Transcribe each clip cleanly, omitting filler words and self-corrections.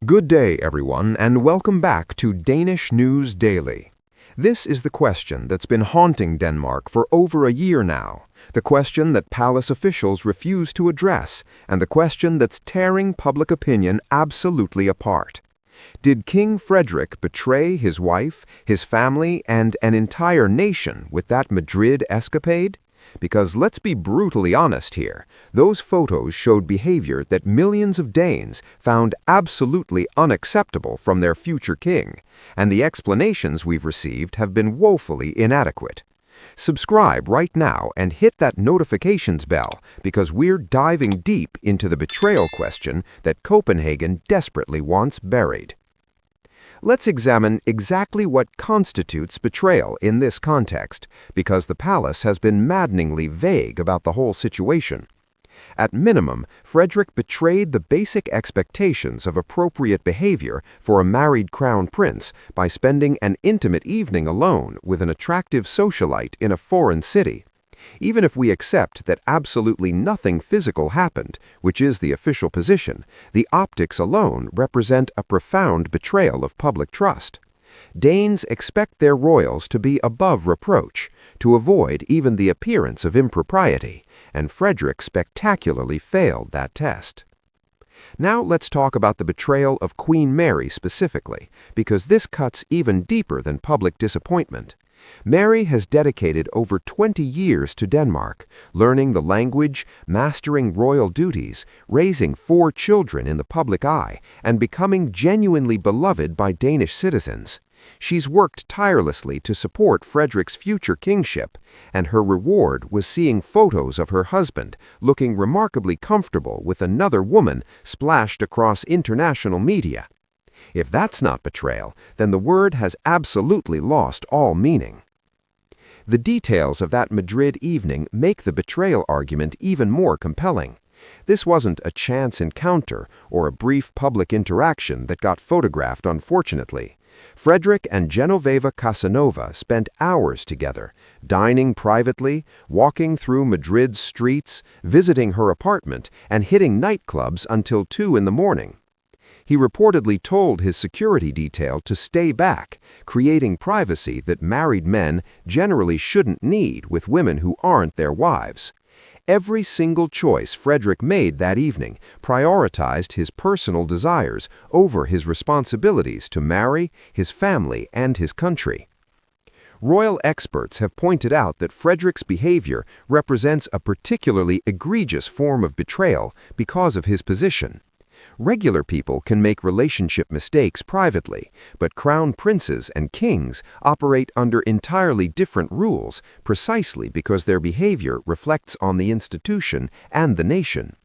Good day, everyone, and welcome back to Danish News Daily. This is the question that's been haunting Denmark for over a year now, the question that palace officials refuse to address, and the question that's tearing public opinion absolutely apart. Did King Frederik betray his wife, his family, and an entire nation with that Madrid escapade? Because let's be brutally honest here, those photos showed behavior that millions of Danes found absolutely unacceptable from their future king, and the explanations we've received have been woefully inadequate. Subscribe right now and hit that notifications bell because we're diving deep into the betrayal question that Copenhagen desperately wants buried. Let's examine exactly what constitutes betrayal in this context, because the palace has been maddeningly vague about the whole situation. At minimum, Frederik betrayed the basic expectations of appropriate behavior for a married crown prince by spending an intimate evening alone with an attractive socialite in a foreign city. Even if we accept that absolutely nothing physical happened, which is the official position, the optics alone represent a profound betrayal of public trust. Danes expect their royals to be above reproach, to avoid even the appearance of impropriety, and Frederik spectacularly failed that test. Now let's talk about the betrayal of Queen Mary specifically, because this cuts even deeper than public disappointment. Mary has dedicated over 20 years to Denmark, learning the language, mastering royal duties, raising 4 children in the public eye, and becoming genuinely beloved by Danish citizens. She's worked tirelessly to support Frederik's future kingship, and her reward was seeing photos of her husband looking remarkably comfortable with another woman splashed across international media. If that's not betrayal, then the word has absolutely lost all meaning. The details of that Madrid evening make the betrayal argument even more compelling. This wasn't a chance encounter or a brief public interaction that got photographed, unfortunately. Frederik and Genoveva Casanova spent hours together, dining privately, walking through Madrid's streets, visiting her apartment, and hitting nightclubs until 2 in the morning. He reportedly told his security detail to stay back, creating privacy that married men generally shouldn't need with women who aren't their wives. Every single choice Frederik made that evening prioritized his personal desires over his responsibilities to Mary, his family, and his country. Royal experts have pointed out that Frederik's behavior represents a particularly egregious form of betrayal because of his position. Regular people can make relationship mistakes privately, but crown princes and kings operate under entirely different rules precisely because their behavior reflects on the institution and the nation.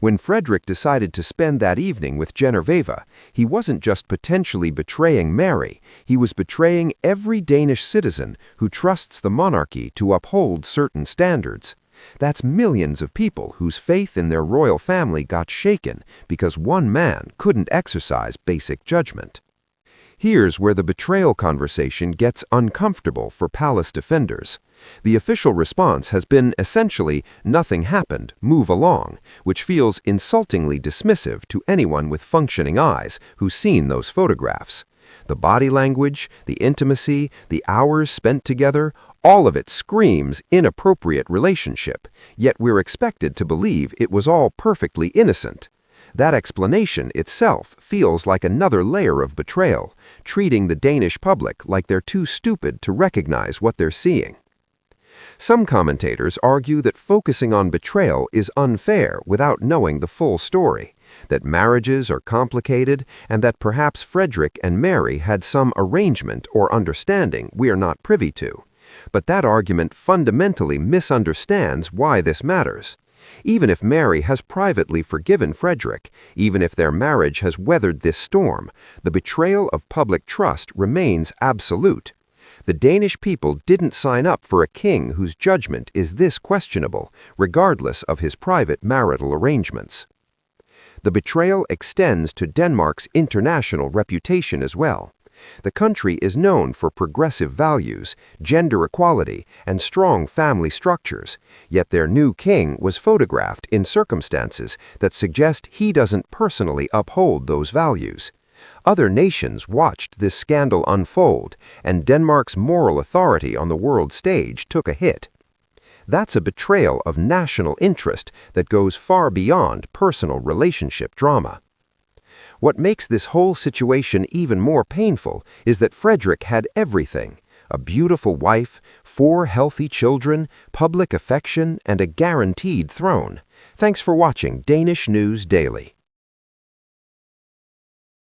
When Frederik decided to spend that evening with Genoveva, he wasn't just potentially betraying Mary, he was betraying every Danish citizen who trusts the monarchy to uphold certain standards. That's millions of people whose faith in their royal family got shaken because one man couldn't exercise basic judgment. Here's where the betrayal conversation gets uncomfortable for palace defenders. The official response has been essentially, "Nothing happened, move along," which feels insultingly dismissive to anyone with functioning eyes who's seen those photographs. The body language, the intimacy, the hours spent together, all of it screams inappropriate relationship, yet we're expected to believe it was all perfectly innocent. That explanation itself feels like another layer of betrayal, treating the Danish public like they're too stupid to recognize what they're seeing. Some commentators argue that focusing on betrayal is unfair without knowing the full story, that marriages are complicated, and that perhaps Frederik and Mary had some arrangement or understanding we are not privy to. But that argument fundamentally misunderstands why this matters. Even if Mary has privately forgiven Frederik, even if their marriage has weathered this storm, the betrayal of public trust remains absolute. The Danish people didn't sign up for a king whose judgment is this questionable, regardless of his private marital arrangements. The betrayal extends to Denmark's international reputation as well. The country is known for progressive values, gender equality, and strong family structures, yet their new king was photographed in circumstances that suggest he doesn't personally uphold those values. Other nations watched this scandal unfold, and Denmark's moral authority on the world stage took a hit. That's a betrayal of national interest that goes far beyond personal relationship drama. What makes this whole situation even more painful is that Frederik had everything: a beautiful wife, 4 healthy children, public affection, and a guaranteed throne. Thanks for watching Danish News Daily.